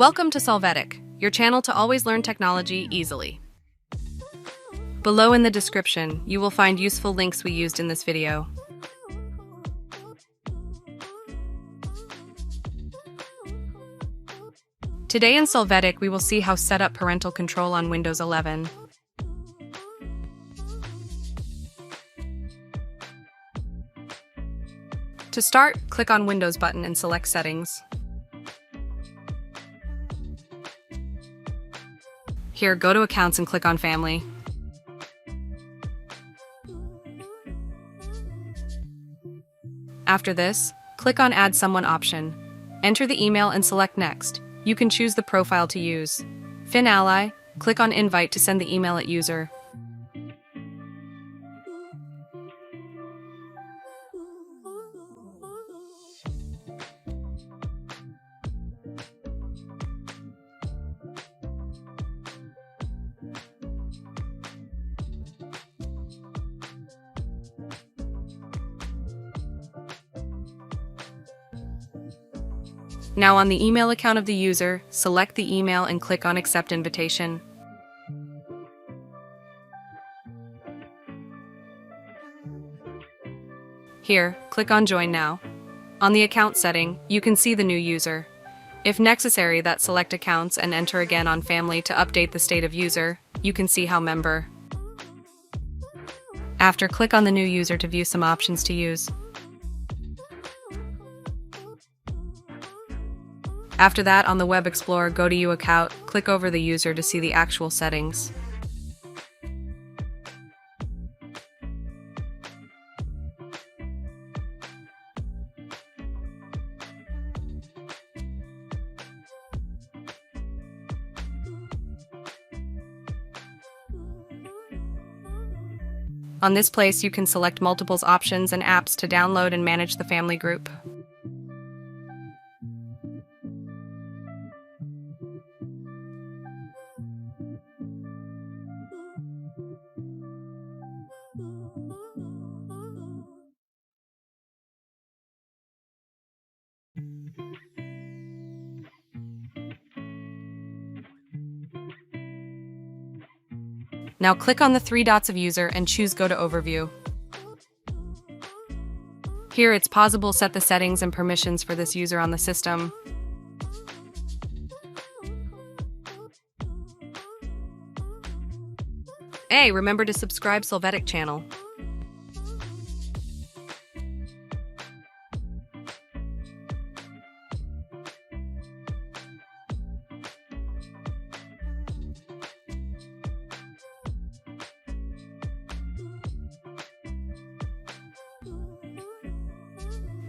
Welcome to Solvetic, your channel to always learn technology easily. Below in the description, you will find useful links we used in this video. Today in Solvetic, we will see how set up parental control on Windows 11. To start, click on Windows button and select Settings. Here, go to Accounts and click on Family. After this, click on Add Someone option. Enter the email and select Next. You can choose the profile to use. Ally, click on Invite to send the email at user. Now on the email account of the user, select the email and click on Accept Invitation. Here, click on Join Now. On the account setting, you can see the new user. If necessary, that select Accounts and enter again on Family to update the state of user. You can see how member. After, click on the new user to view some options to use. After that, on the Web Explorer, go to You Account, click over the user to see the actual settings. On this place, you can select multiple options and apps to download and manage the family group. Now click on the three dots of User and choose Go to Overview. Here it's possible to set the settings and permissions for this user on the system. Hey, remember to subscribe Solvetic channel.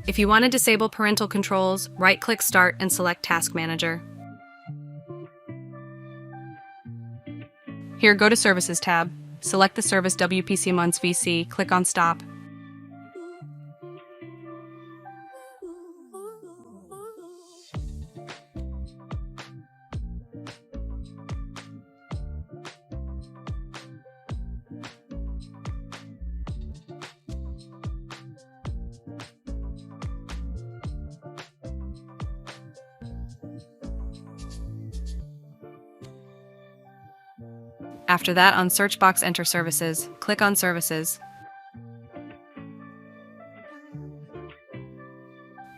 If you want to disable parental controls, right-click Start and select Task Manager. Here, go to Services tab. Select the service WPC Months VC, click on Stop. After that, on search box, enter Services. Click on Services.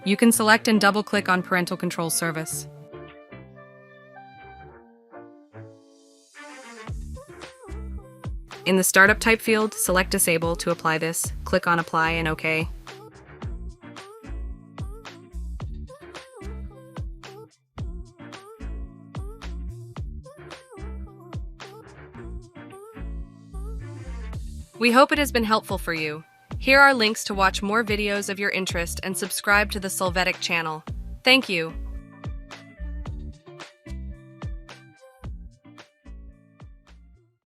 You can select and double-click on Parental Control Service. In the Startup Type field, select Disable to apply this. Click on Apply and OK. We hope it has been helpful for you. Here are links to watch more videos of your interest and subscribe to the Solvetic channel. Thank you.